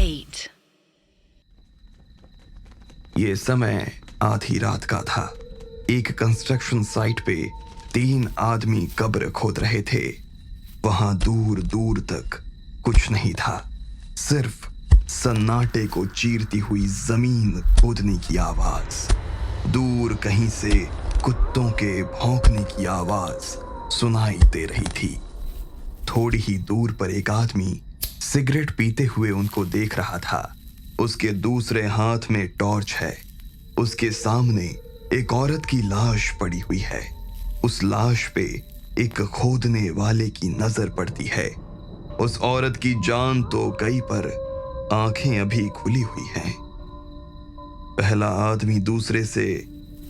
8. ये समय आधी रात का था। एक कंस्ट्रक्शन साइट पे 3 आदमी कब्र खोद रहे थे। वहां दूर दूर तक कुछ नहीं था, सिर्फ सन्नाटे को चीरती हुई जमीन खोदने की आवाज। दूर कहीं से कुत्तों के भौंकने की आवाज सुनाई दे रही थी। थोड़ी ही दूर पर एक आदमी सिगरेट पीते हुए उनको देख रहा था। उसके दूसरे हाथ में टॉर्च है। उसके सामने एक औरत की लाश पड़ी हुई है। उस लाश पे एक खोदने वाले की नजर पड़ती है। उस औरत की जान तो गई पर आंखें अभी खुली हुई हैं। पहला आदमी दूसरे से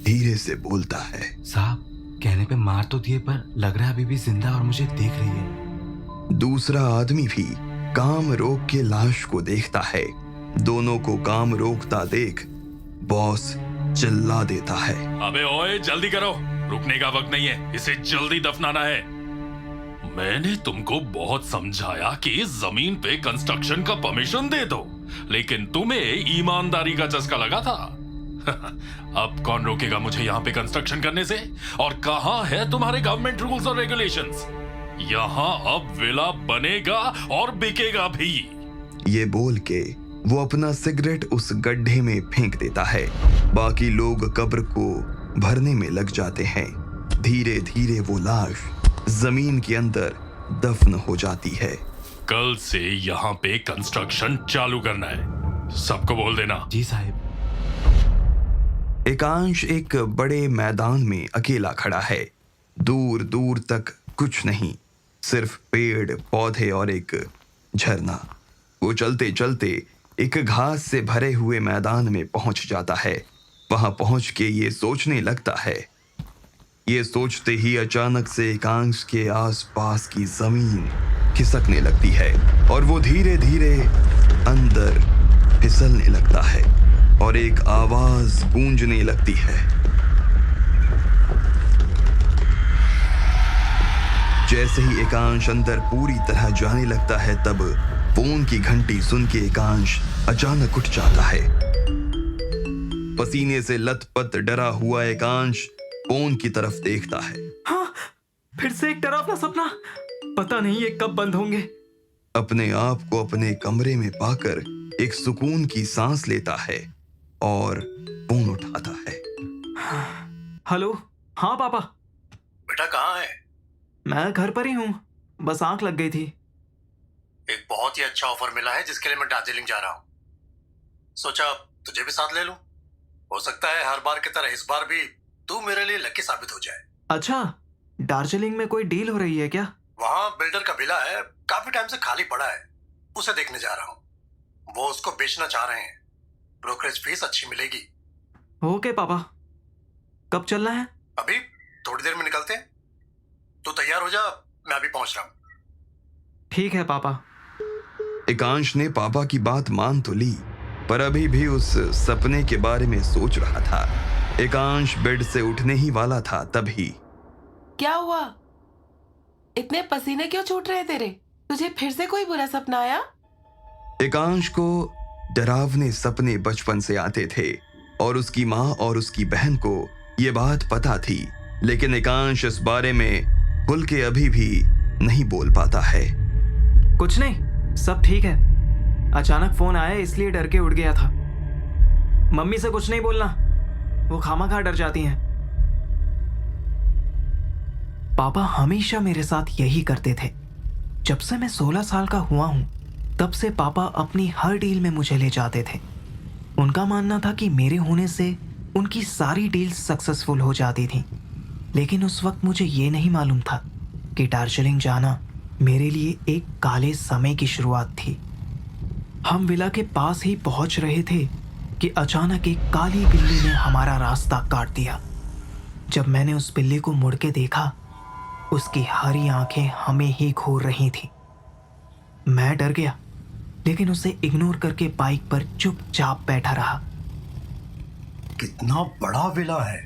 धीरे से बोलता है, साहब, कहने पे मार तो दिए पर लग रहा है अभी भी जिंदा और मुझे देख रही है। दूसरा आदमी भी काम रोक के लाश को देखता है। दोनों को काम रोकता देख बॉस चिल्ला देता है, अबे ओए, जल्दी करो, रुकने का वक्त नहीं है, इसे जल्दी दफनाना है। मैंने तुमको बहुत समझाया कि जमीन पे कंस्ट्रक्शन का परमिशन दे दो, लेकिन तुम्हें ईमानदारी का चस्का लगा था। अब कौन रोकेगा मुझे यहाँ पे कंस्ट्रक्शन करने से? और कहाँ है तुम्हारे गवर्नमेंट रूल्स और रेगुलेशंस? यहाँ अब विला बनेगा और बिकेगा भी। ये बोल के वो अपना सिगरेट उस गड्ढे में फेंक देता है। बाकी लोग कब्र को भरने में लग जाते हैं। धीरे धीरे वो लाश जमीन के अंदर दफन हो जाती है। कल से यहाँ पे कंस्ट्रक्शन चालू करना है, सबको बोल देना। जी साहिब। एकांश एक बड़े मैदान में अकेला खड़ा है। दूर दूर तक कुछ नहीं, सिर्फ पेड़ पौधे और एक झरना। वो चलते चलते एक घास से भरे हुए मैदान में पहुंच जाता है। वहां पहुंच के ये सोचने लगता है। ये सोचते ही अचानक से एकांश के आसपास की जमीन खिसकने लगती है और वो धीरे धीरे अंदर फिसलने लगता है और एक आवाज गूंजने लगती है। जैसे ही एकांश अंदर पूरी तरह जाने लगता है, तब फोन की घंटी सुन के एकांश अचानक उठ जाता है। पसीने से लथपथ डरा हुआ एकांश फोन की तरफ देखता है। हाँ, फिर से एक डरावना सपना। पता नहीं ये कब बंद होंगे। अपने आप को अपने कमरे में पाकर एक सुकून की सांस लेता है और फोन उठाता है। हेलो। हाँ पापा। बेटा कहाँ है? मैं घर पर ही हूँ, बस आंख लग गई थी। एक बहुत ही अच्छा ऑफर मिला है जिसके लिए मैं दार्जिलिंग जा रहा हूँ। सोचा तुझे भी साथ ले लूं। हो सकता है हर बार की तरह इस बार भी तू मेरे लिए लकी साबित हो जाए। अच्छा, दार्जिलिंग में कोई डील हो रही है क्या? वहाँ बिल्डर का विला है, काफी टाइम से खाली पड़ा है, उसे देखने जा रहा हूँ। वो उसको बेचना चाह रहे हैं, ब्रोकरेज फीस अच्छी मिलेगी। ओके पापा, कब चलना है? अभी थोड़ी देर में निकलते हैं, तू तैयार हो जा, मैं अभी पहुंच रहा हूँ। ठीक है पापा। एकांश ने पापा की बात मान तो ली, पर अभी भी उस सपने के बारे में सोच रहा था। एकांश बेड से उठने ही वाला था, तभी क्या हुआ? इतने पसीने क्यों छूट रहे तेरे? तुझे फिर से कोई बुरा सपना आया? एकांश को डरावने सपने बचपन से आते थे और उसकी माँ और उसकी बहन को ये बात पता थी, लेकिन एकांश इस बारे में खुल के अभी भी नहीं बोल पाता है। कुछ नहीं, सब ठीक है। अचानक फोन आया इसलिए डर के उठ गया था। मम्मी से कुछ नहीं बोलना, वो खामखा डर जाती हैं। पापा हमेशा मेरे साथ यही करते थे। जब से मैं 16 साल का हुआ हूं, तब से पापा अपनी हर डील में मुझे ले जाते थे। उनका मानना था कि मेरे होने से उनकी सारी डील्स सक्सेसफुल हो जाती थी। लेकिन उस वक्त मुझे ये नहीं मालूम था कि दार्जिलिंग जाना मेरे लिए एक काले समय की शुरुआत थी। हम विला के पास ही पहुंच रहे थे कि अचानक एक काली बिल्ली ने हमारा रास्ता काट दिया। जब मैंने उस बिल्ली को मुड़ के देखा, उसकी हरी आंखें हमें ही घूर रही थी। मैं डर गया, लेकिन उसे इग्नोर करके बाइक पर चुपचाप बैठा रहा। कितना बड़ा विला है।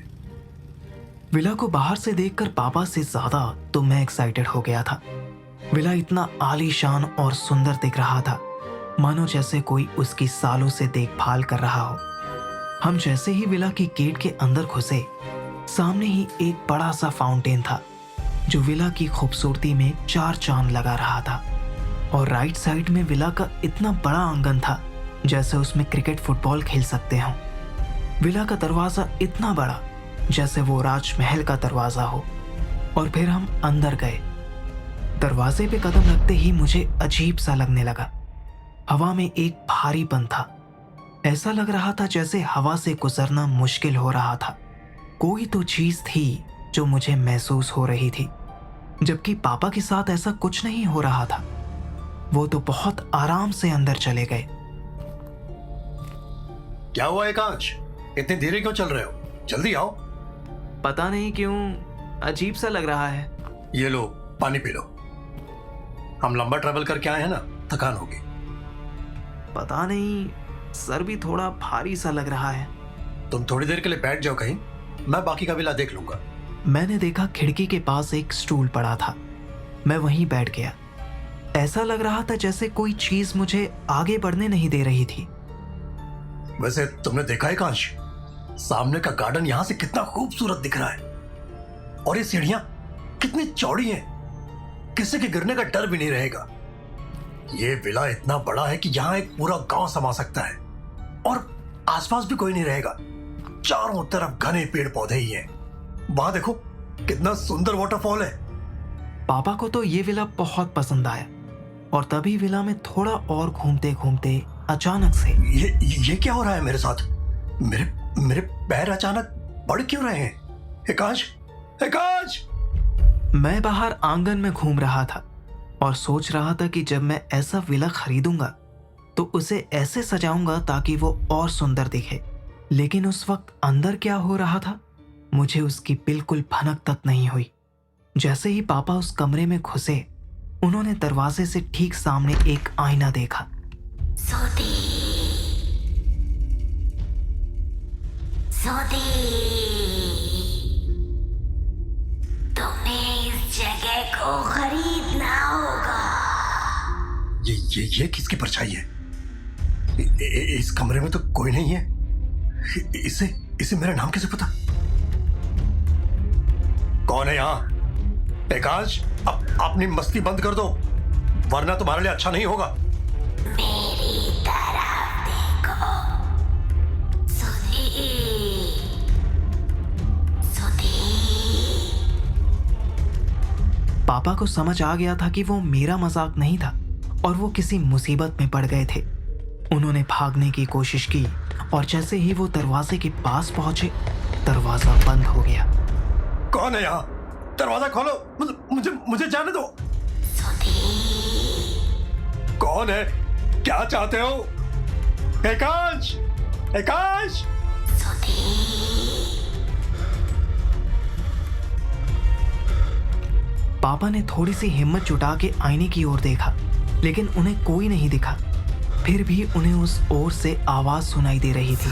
विला को बाहर से देखकर पापा से ज्यादा तो मैं एक्साइटेड हो गया था। विला इतना आलीशान और सुंदर दिख रहा था, मानो जैसे कोई उसकी सालों से देखभाल कर रहा हो। हम जैसे ही विला की गेट के अंदर घुसे, सामने ही एक बड़ा सा फाउंटेन था जो विला की खूबसूरती में चार चांद लगा रहा था। और राइट साइड में विला का इतना बड़ा आंगन था जैसे उसमें क्रिकेट फुटबॉल खेल सकते हो। विला का दरवाजा इतना बड़ा जैसे वो राजमहल का दरवाजा हो। और फिर हम अंदर गए। दरवाजे पे कदम रखते ही मुझे अजीब सा लगने लगा। हवा में एक भारीपन था। ऐसा लग रहा था जैसे हवा से गुजरना मुश्किल हो रहा था। कोई तो चीज थी जो मुझे महसूस हो रही थी, जबकि पापा के साथ ऐसा कुछ नहीं हो रहा था। वो तो बहुत आराम से अंदर चले गए। क्या हुआ एकांश, इतनी धीरे क्यों चल रहे हो? जल्दी आओ। पता नहीं क्यों अजीब सा लग रहा है। ये लो, पानी पी लो। हम लंबा ट्रैवल करके आए हैं ना, थकान होगी। पता नहीं, सर भी थोड़ा भारी सा लग रहा है। तुम थोड़ी देर के लिए बैठ जाओ कहीं, मैं बाकी का विला देख लूंगा। मैंने देखा खिड़की के पास एक स्टूल पड़ा था। मैं वहीं बैठ गया। ऐसा लग रहा था जैसे कोई चीज मुझे आगे बढ़ने नहीं दे रही थी। वैसे तुमने देखा है कांश, सामने का गार्डन यहां से कितना खूबसूरत दिख रहा है। और ये सीढ़ियां कितनी चौड़ी हैं, किसी के गिरने का डर भी नहीं रहेगा। ये विला इतना बड़ा है कि यहाँ एक पूरा गांव समा सकता है। और आसपास भी कोई नहीं रहेगा, चारों तरफ घने पेड़ पौधे ही हैं। वहां देखो कितना सुंदर वाटरफॉल है। पापा को तो ये विला बहुत पसंद आया। और तभी विला में थोड़ा और घूमते घूमते अचानक से ये क्या हो रहा है मेरे साथ? मेरे पैर अचानक बढ़ क्यों रहे हैं? एकांश, एकांश! मैं बाहर आंगन में घूम रहा था और सोच रहा था कि जब मैं ऐसा विला खरीदूंगा तो उसे ऐसे सजाऊंगा ताकि वो और सुंदर दिखे। लेकिन उस वक्त अंदर क्या हो रहा था मुझे उसकी बिल्कुल भनक तक नहीं हुई। जैसे ही पापा उस कमरे में घुसे, उन्होंने दरवाजे से ठीक सामने एक आईना देखा। तुम्हें इस जगह को खरीदना होगा। ये किसकी परछाई है? इस कमरे में तो कोई नहीं है। इसे मेरा नाम कैसे पता? कौन है यहाँ? एकांश, अपनी मस्ती बंद कर दो, वरना तुम्हारे लिए अच्छा नहीं होगा। मेरी तरफ देखो। पापा को समझ आ गया था कि वो मेरा मजाक नहीं था और वो किसी मुसीबत में पड़ गए थे। उन्होंने भागने की कोशिश की और जैसे ही वो दरवाजे के पास पहुंचे, दरवाजा बंद हो गया। कौन है यहाँ? दरवाजा खोलो, मुझे जाने दो। कौन है? क्या चाहते हो? एकांश, एकांश! पापा ने थोड़ी सी हिम्मत जुटा के आईने की ओर देखा, लेकिन उन्हें कोई नहीं दिखा। फिर भी उन्हें उस ओर से आवाज सुनाई दे रही थी।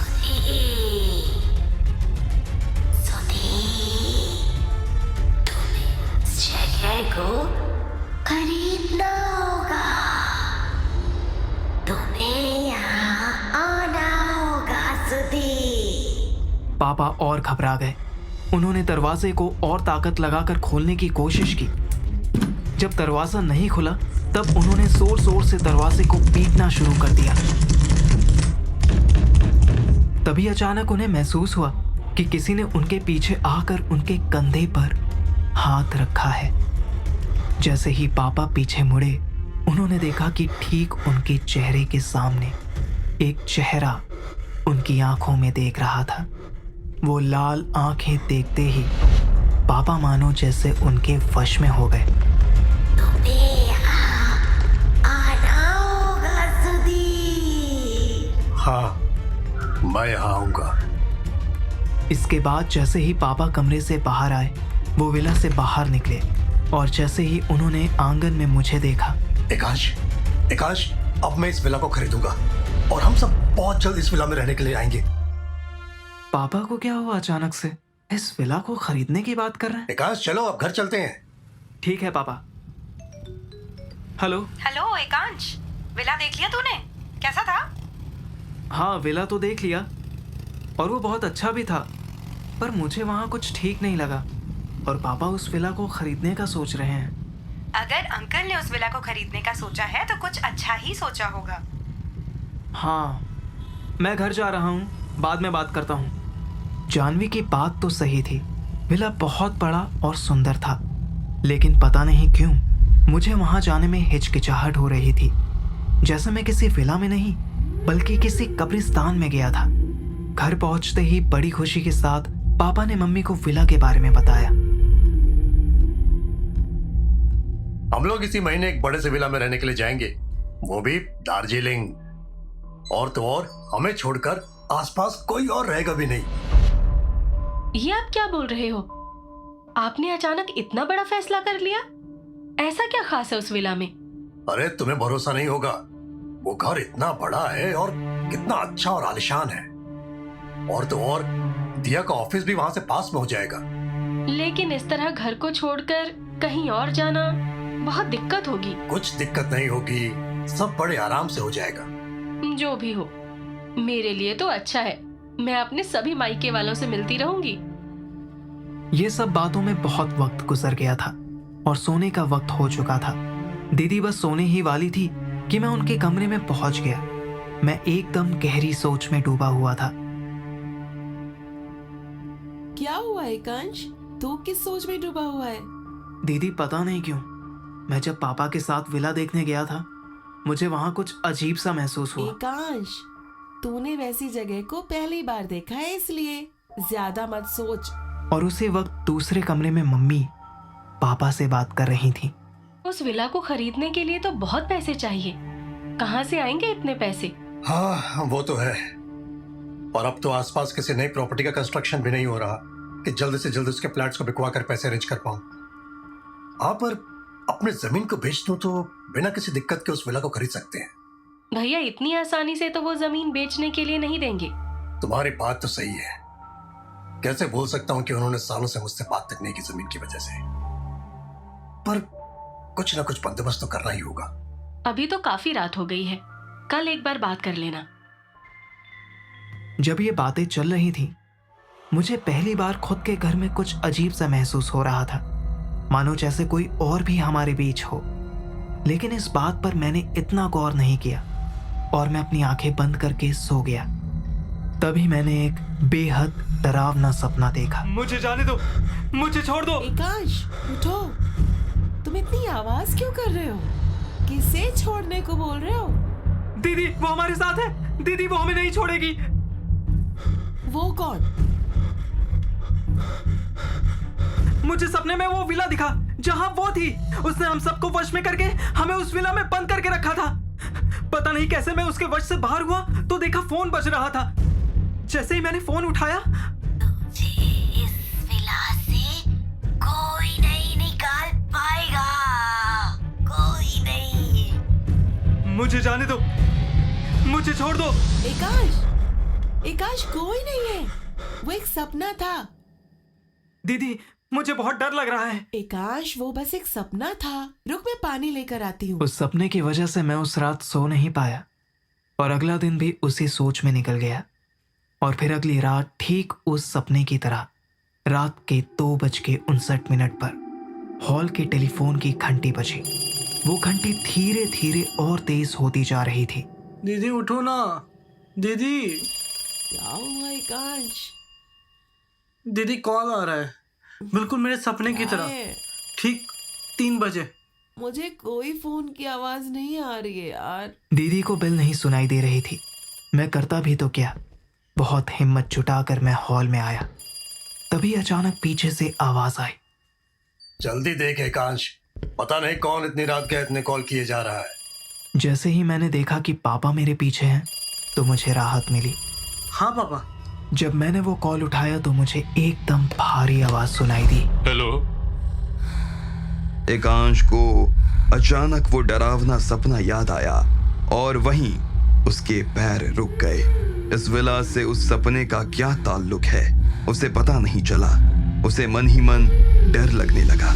जगह को खरीदना होगा। तुम्हें यहाँ आना होगा सुधी। पापा और घबरा गए। उन्होंने दरवाजे को और ताकत लगाकर खोलने की कोशिश की। जब दरवाजा नहीं खुला, तब उन्होंने जोर जोर से दरवाजे को पीटना शुरू कर दिया। तभी अचानक उन्हें महसूस हुआ कि किसी ने उनके पीछे आकर उनके कंधे पर हाथ रखा है। जैसे ही पापा पीछे मुड़े, उन्होंने देखा कि ठीक उनके चेहरे के सामने एक चेहरा उनकी आंखों में देख रहा था। वो लाल आंखें देखते ही पापा मानो जैसे उनके वश में हो गए। तुम्हें यहाँ आना होगा सुधी। हाँ, मैं यहाँ आऊंगा। इसके बाद जैसे ही पापा कमरे से बाहर आए, वो विला से बाहर निकले और जैसे ही उन्होंने आंगन में मुझे देखा। एकांश, एकांश, अब मैं इस विला को खरीदूंगा और हम सब बहुत जल्द इस विला में रहने के लिए आएंगे। पापा को क्या हुआ अचानक से? इस विला को खरीदने की बात कर रहे हैं? एकांश, चलो अब घर चलते हैं। ठीक है पापा। हेलो। हेलो एकांश, विला देख लिया तूने? कैसा था? हाँ, विला तो देख लिया और वो बहुत अच्छा भी था, पर मुझे वहाँ कुछ ठीक नहीं लगा और पापा उस विला को खरीदने का सोच रहे हैं। अगर अंकल ने उस विला को खरीदने का सोचा है तो कुछ अच्छा ही सोचा होगा। हाँ, मैं घर जा रहा हूँ, बाद में बात करता हूँ। जानवी की बात तो सही थी, विला बहुत बड़ा और सुंदर था, लेकिन पता नहीं क्यों मुझे वहाँ जाने में हिचकिचाहट हो रही थी, जैसे मैं किसी विला में नहीं बल्कि किसी कब्रिस्तान में गया था। घर पहुँचते ही बड़ी खुशी के साथ पापा ने मम्मी को विला के बारे में बताया। हम लोग इसी महीने एक बड़े से विला में रहने के लिए जाएंगे, वो भी दार्जिलिंग। और तो और हमें छोड़कर आसपास कोई और रहेगा भी नहीं। ये आप क्या बोल रहे हो? आपने अचानक इतना बड़ा फैसला कर लिया? ऐसा क्या खास है उस विला में? अरे तुम्हें भरोसा नहीं होगा, वो घर इतना बड़ा है और कितना अच्छा और आलीशान है। और तो और दिया का ऑफिस भी वहां से पास में हो जाएगा। लेकिन इस तरह घर को छोड़कर कहीं और जाना बहुत दिक्कत होगी। कुछ दिक्कत नहीं होगी, सब बड़े आराम से हो जाएगा। जो भी हो, मेरे लिए तो अच्छा है। मैं अपने सभी मायके वालों से मिलती रहूंगी। ये सब बातों में बहुत वक्त गुजर गया था और सोने का वक्त हो चुका था। दीदी बस सोने ही वाली थी कि मैं उनके कमरे में पहुंच गया। मैं एकदम गहरी सोच में डूबा हुआ था। क्या हुआ एकांश? तू किस सोच में डूबा हुआ है? दीदी पता नहीं क्यों, मैं जब पापा के साथ विला देखने गया था, मुझे वहां कुछ अजीब सा महसूस हुआ। एकांश, तूने वैसी जगह को पहली बार देखा है, इसलिए ज्यादा मत सोच। और उसी वक्त दूसरे कमरे में मम्मी पापा से बात कर रही थी। उस विला को खरीदने के लिए तो बहुत पैसे चाहिए। कहाँ से आएंगे इतने पैसे? हाँ वो तो है, और अब तो आसपास किसी नई प्रॉपर्टी का कंस्ट्रक्शन भी नहीं हो रहा कि जल्द से जल्द उसके फ्लैट्स को बिकवा कर पैसे अरेंज कर पाऊं। हाँ, पर अपने जमीन को बेच दूं तो बिना किसी दिक्कत के उस विला को खरीद सकते हैं। भैया, इतनी आसानी से तो वो जमीन बेचने के लिए नहीं देंगे। तुम्हारी बात तो सही है, कैसे बोल सकता हूं कि उन्होंने सालों से मुझसे बात तक नहीं की जमीन की वजह से, पर कुछ ना कुछ बंदोबस्त तो करना ही होगा। अभी तो काफी रात हो गई है, कल एक बार बात कर लेना। जब ये बातें चल रही थी, मुझे पहली बार खुद के घर में कुछ अजीब सा महसूस हो रहा था, मानो जैसे कोई और भी हमारे बीच हो। लेकिन इस बात पर मैंने इतना गौर नहीं किया और मैं अपनी आंखें बंद करके सो गया। तभी मैंने एक बेहद डरावना सपना देखा। मुझे जाने दो, मुझे छोड़ दो। एकांश, उठो। तुम इतनी आवाज क्यों कर रहे हो? किसे छोड़ने को बोल रहे हो? दीदी, वो हमारे साथ है। दीदी, वो हमें नहीं छोड़ेगी। वो कौन? मुझे सपने में वो विला दिखा जहां वो थी। उसने हम सबको वश में करके हमें उस विला में बंद करके रखा था। पता नहीं कैसे मैं उसके वश से बाहर हुआ तो देखा फोन बज रहा था। जैसे ही मैंने फोन उठाया, तुझे इस विला से कोई नहीं निकाल पाएगा, कोई नहीं। मुझे जाने दो, मुझे छोड़ दो। एकांश, एकांश, कोई नहीं है, वो एक सपना था। दीदी, मुझे बहुत डर लग रहा है। एकांश, वो बस एक सपना था। रुक, मैं पानी लेकर आती हूँ। उस सपने की वजह से मैं उस रात सो नहीं पाया और अगला दिन भी उसी सोच में निकल गया। और फिर अगली रात ठीक उस सपने की तरह रात के 2:59 पर हॉल के टेलीफोन की घंटी बजी। वो घंटी धीरे धीरे और तेज होती जा रही थी। दीदी उठो ना, दीदी। क्या हुआ एकांश? दीदी कॉल आ रहा है, बिल्कुल मेरे सपने की तरह, ठीक 3 बजे। मुझे कोई फोन की आवाज नहीं आ रही है यार। दीदी को बेल नहीं सुनाई दे रही थी। मैं करता भी तो क्या, बहुत हिम्मत जुटाकर मैं हॉल में आया। तभी अचानक पीछे से आवाज आई। जल्दी देख एकांश, पता नहीं कौन इतनी रात के इतने कॉल किए जा रहा है। जैसे ही मैंने देखा कि पापा मेरे पीछे हैं तो मुझे राहत मिली। हाँ पापा। जब मैंने वो कॉल उठाया तो मुझे एकदम भारी आवाज सुनाई दी। हेलो। एकांश को अचानक वो डरावना सपना याद आया और वहीं उसके पैर रुक गए। इस विला से उस सपने का क्या ताल्लुक है उसे पता नहीं चला। उसे मन ही मन डर लगने लगा।